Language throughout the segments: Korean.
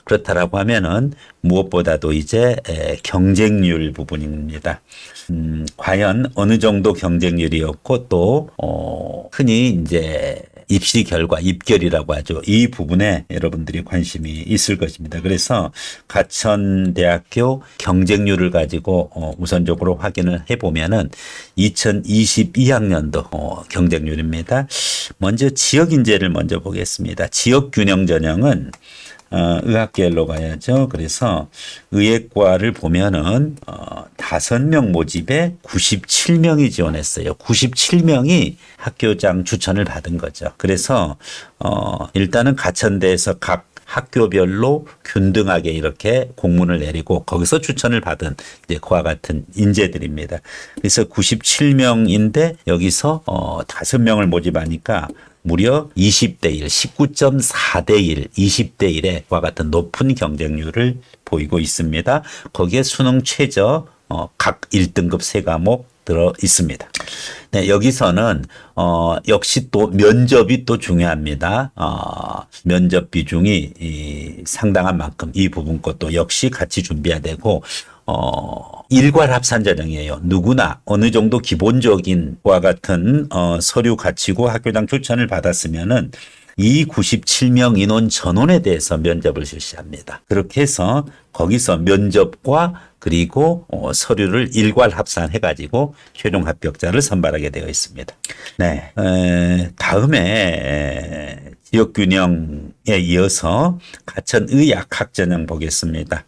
그렇다라고 하면은 무엇보다도 이제 경쟁률 부분입니다. 과연 어느 정도 경쟁률이었고 또 흔히 이제 입시 결과, 입결이라고 하죠. 이 부분에 여러분들이 관심이 있을 것입니다. 그래서 가천대학교 경쟁률을 가지고 우선적으로 확인을 해보면은 2022학년도 경쟁률입니다. 먼저 지역인재를 먼저 보겠습니다. 지역균형 전형은 의학계열로 가야죠. 그래서 의예과를 보면은 5명 모집에 97명이 지원했어요. 97명이 학교장 추천을 받은 거죠. 그래서 일단은 가천대에서 각 학교별로 균등하게 이렇게 공문을 내리고 거기서 추천을 받은 이제 그와 같은 인재들입니다. 그래서 97명인데 여기서 5명을 모집하니까 무려 20대 1, 19.4대 1, 20대 1의 그와 같은 높은 경쟁률을 보이고 있습니다. 거기에 수능 최저 각 1등급 3과목 들어 있습니다. 네, 여기서는 역시 또 면접이 또 중요합니다. 면접 비중이 상당한 만큼 이 부분 것도 역시 같이 준비해야 되고 일괄 합산 전형이에요. 누구나 어느 정도 기본적인 과 같은 서류 갖추고 학교장 추천을 받았으면은 이 97명 인원 전원에 대해서 면접을 실시합니다. 그렇게 해서 거기서 면접과 그리고 서류를 일괄 합산해가지고 최종 합격자를 선발하게 되어 있습니다. 네, 다음에 지역균형에 이어서 가천의학학 전형 보겠습니다.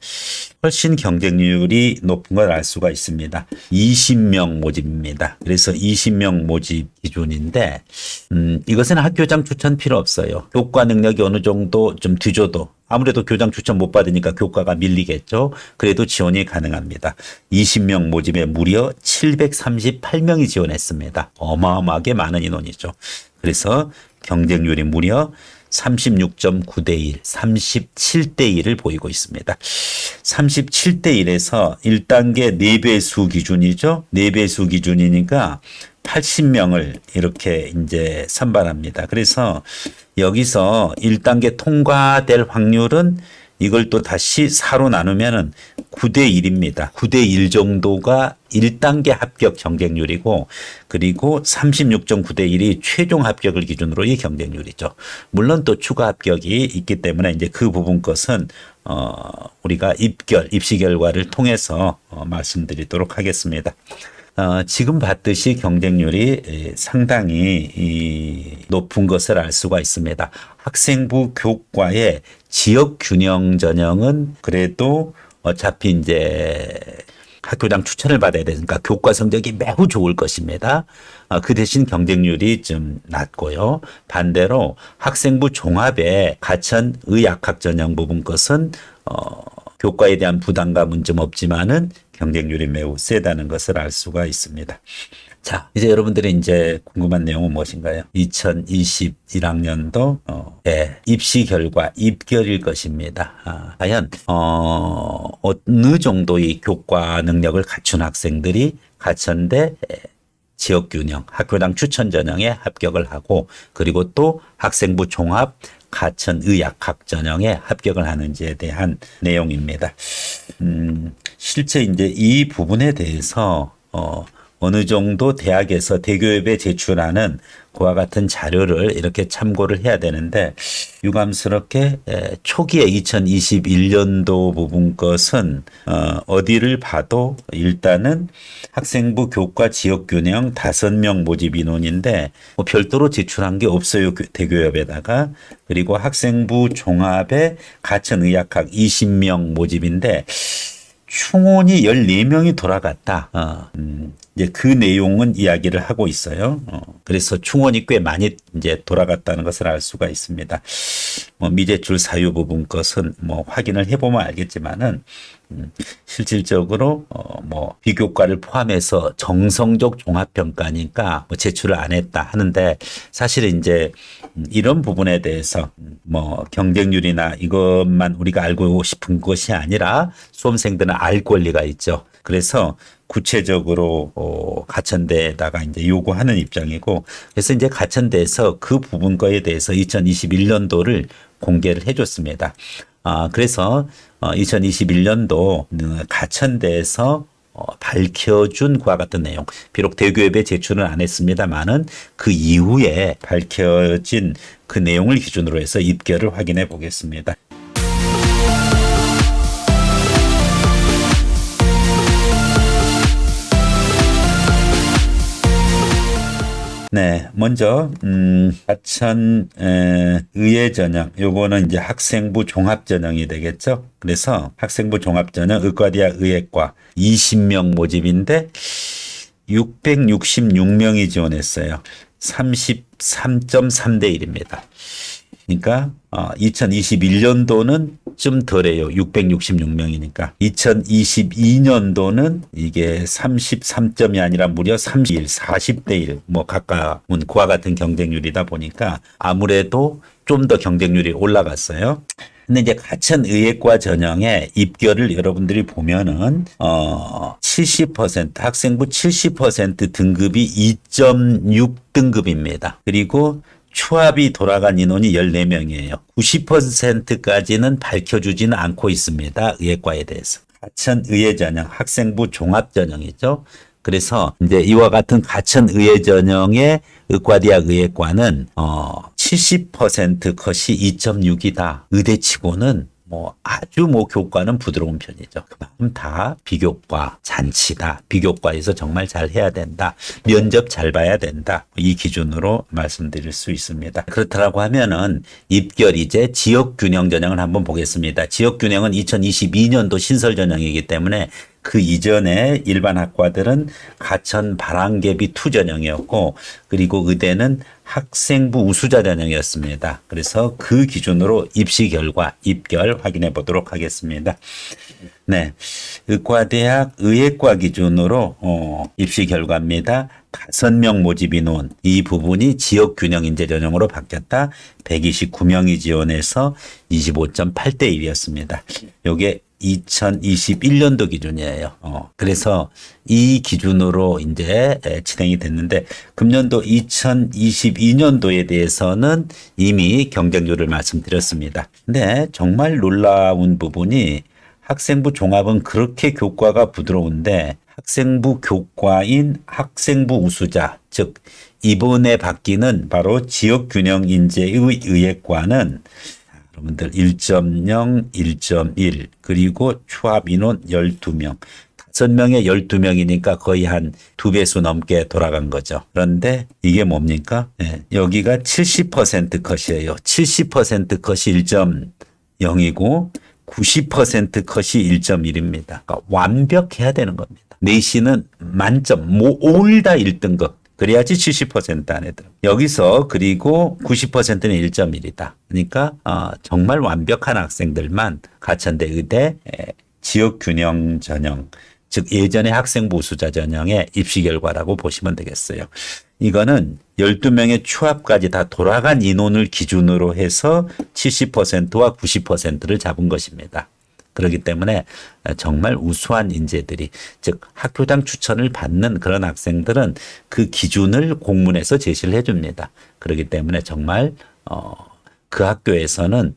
훨씬 경쟁률이 높은 걸 알 수가 있습니다. 20명 모집입니다. 그래서 20명 모집 기준인데 이것은 학교장 추천 필요 없어요. 교과 능력이 어느 정도 좀 뒤져도 아무래도 교장 추천 못 받으니까 교과가 밀리겠죠. 그래도 지원이 가능합니다. 20명 모집에 무려 738명이 지원했습니다. 어마어마하게 많은 인원이죠. 그래서 경쟁률이 무려 36.9대 1, 37대 1을 보이고 있습니다. 37대 1에서 1단계 4배수 기준이죠. 4배수 기준이니까 80명을 이렇게 이제 선발합니다. 그래서 여기서 1단계 통과될 확률은 이걸 또 다시 4로 나누면은 9대 1입니다. 9대 1 정도가 1단계 합격 경쟁률이고 그리고 36.9대 1이 최종 합격을 기준으로 이 경쟁률이죠. 물론 또 추가 합격이 있기 때문에 이제 그 부분 것은 우리가 입시 결과를 통해서 말씀드리도록 하겠습니다. 지금 봤듯이 경쟁률이 상당히 높은 것을 알 수가 있습니다. 학생부 교과의 지역 균형 전형은 그래도 어차피 이제 학교장 추천을 받아야 되니까 교과 성적이 매우 좋을 것입니다. 그 대신 경쟁률이 좀 낮고요. 반대로 학생부 종합의 가천의학학 전형 부분 것은 교과에 대한 부담감은 좀 없지만은 경쟁률이 매우 세다는 것을 알 수가 있습니다. 자, 이제 여러분들이 이제 궁금한 내용은 무엇인가요? 2021학년도 입시 결과 입결일 것입니다. 과연 어느 정도의 교과 능력을 갖춘 학생들이 가천대 지역균형 학교당 추천 전형에 합격을 하고 그리고 또 학생부 종합 가천의학학 전형에 합격을 하는지에 대한 내용입니다. 실제 이제 이 부분에 대해서 어느 정도 대학에서 대교협에 제출하는 그와 같은 자료를 이렇게 참고를 해야 되는데 유감스럽게 초기에 2021년도 부분 것은 어디를 봐도 일단은 학생부 교과 지역균형 5명 모집 인원인데 뭐 별도로 제출한 게 없어요. 대교협에다가. 그리고 학생부 종합에 가천의학학 20명 모집인데 충원이 14명이 돌아갔다. 이제 그 내용은 이야기를 하고 있어요. 그래서 충원이 꽤 많이 이제 돌아갔다는 것을 알 수가 있습니다. 뭐 미제출 사유 부분 것은 뭐 확인을 해보면 알겠지만은 실질적으로 뭐 비교과를 포함해서 정성적 종합평가니까 뭐 제출을 안 했다 하는데 사실은 이제 이런 부분에 대해서 뭐 경쟁률이나 이것만 우리가 알고 싶은 것이 아니라 수험생들은 알 권리가 있죠. 그래서 구체적으로 가천대에다가 이제 요구하는 입장이고 그래서 이제 가천대에서 그 부분 거에 대해서 2021년도를 공개를 해줬습니다. 그래서 2021년도 가천대에서 밝혀준 그와 같은 내용. 비록 대교협에 제출은 안 했습니다만은 그 이후에 밝혀진 그 내용을 기준으로 해서 입결을 확인해 보겠습니다. 네, 먼저 하천 의예 전형 요거는 이제 학생부 종합 전형이 되겠죠. 그래서 학생부 종합 전형 의과대학 의예과 20명 모집인데 666명이 지원했어요. 33.3대 1입니다. 그러니까 2021년도는 좀 덜해요. 666명이니까. 2022년도는 이게 33점이 아니라 무려 31, 40대 1. 뭐 가까운 그와 같은 경쟁률이다 보니까 아무래도 좀 더 경쟁률이 올라갔어요. 근데 이제 가천 의예과 전형의 입결을 여러분들이 보면은 70% 학생부 70% 등급이 2.6 등급입니다. 그리고 추합이 돌아간 인원이 14명이에요. 90%까지는 밝혀주지는 않고 있습니다. 의예과에 대해서. 가천 의예 전형, 학생부 종합 전형이죠. 그래서 이제 이와 같은 가천 의예 전형의 의과대학 의예과는 70% 컷이 2.6이다. 의대치고는 아주 교과는 부드러운 편이죠. 그만큼 다 비교과 잔치다. 비교과에서 정말 잘 해야 된다. 면접 잘 봐야 된다. 이 기준으로 말씀드릴 수 있습니다. 그렇다고 하면은 입결 이제 지역균형 전형을 한번 보겠습니다. 지역균형은 2022년도 신설 전형이기 때문에 그 이전에 일반 학과들은 가천 바람개비 투 전형이었고 그리고 의대는 학생부 우수자 전형이었습니다. 그래서 그 기준으로 입시 결과 입결 확인해 보도록 하겠습니다. 네, 의과대학 의예과 기준으로 입시 결과입니다. 5명 모집 인원 이 부분이 지역균형 인재 전형으로 바뀌었다. 129명이 지원해서 25.8대 1이었습니다. 요게 2021년도 기준이에요. 그래서 이 기준으로 이제 진행이 됐는데 금년도 2022년도에 대해서는 이미 경쟁률을 말씀드렸습니다. 근데 정말 놀라운 부분이 학생부 종합은 그렇게 교과가 부드러운데 학생부 교과인 학생부 우수자, 즉 이번에 바뀌는 바로 지역균형 인재의 의예과는 여러분들 1.0, 1.1 그리고 추합 인원 12명. 5명에 12명이니까 거의 한 2배수 넘게 돌아간 거죠. 그런데 이게 뭡니까? 네, 여기가 70% 컷이에요. 70% 컷이 1.0이고 90% 컷이 1.1입니다. 그러니까 완벽해야 되는 겁니다. 내신은 만점, 올 다 1등급. 그래야지 70% 안에 들어. 여기서 그리고 90%는 1.1이다. 그러니까 정말 완벽한 학생들만 가천대 의대 지역균형 전형, 즉 예전의 학생부 우수자 전형의 입시 결과라고 보시면 되겠어요. 이거는 12명의 추합까지 다 돌아간 인원을 기준으로 해서 70%와 90%를 잡은 것입니다. 그렇기 때문에 정말 우수한 인재들이 즉 학교장 추천을 받는 그런 학생들은 그 기준을 공문에서 제시를 해줍니다. 그렇기 때문에 정말 그 학교에서는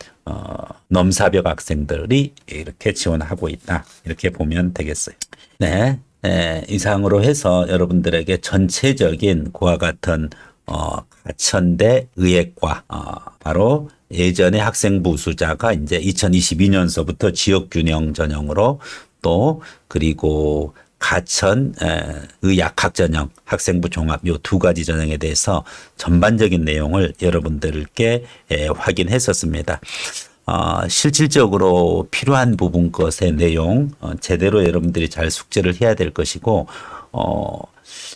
넘사벽 학생들이 이렇게 지원하고 있다. 이렇게 보면 되겠어요. 네, 이상으로 해서 여러분들에게 전체적인 그와 같은 가천대 의예과 바로 예전에 학생부 우수자가 이제 2022년서부터 지역균형 전형으로 또 그리고 가천 의약학 전형, 학생부 종합 요 두 가지 전형에 대해서 전반적인 내용을 여러분들께 확인했었습니다. 실질적으로 필요한 부분 것의 내용 제대로 여러분들이 잘 숙제를 해야 될 것이고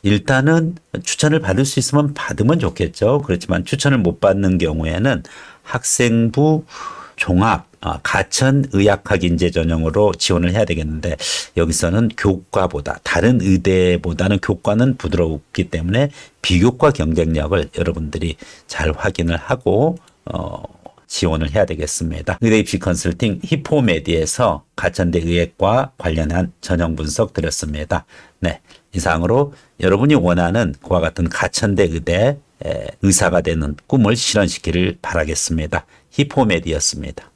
일단은 추천을 받을 수 있으면 받으면 좋겠죠. 그렇지만 추천을 못 받는 경우에는 학생부 종합 가천 의학학 인재 전형으로 지원을 해야 되겠는데 여기서는 교과보다 다른 의대보다는 교과는 부드럽기 때문에 비교과 경쟁력을 여러분들이 잘 확인을 하고 지원을 해야 되겠습니다. 의대 입시 컨설팅 히포메디에서 가천대 의예과 관련한 전형 분석 드렸습니다. 네, 이상으로 여러분이 원하는 그와 같은 가천대 의대 의사가 되는 꿈을 실현시키를 바라겠습니다. 히포메디였습니다.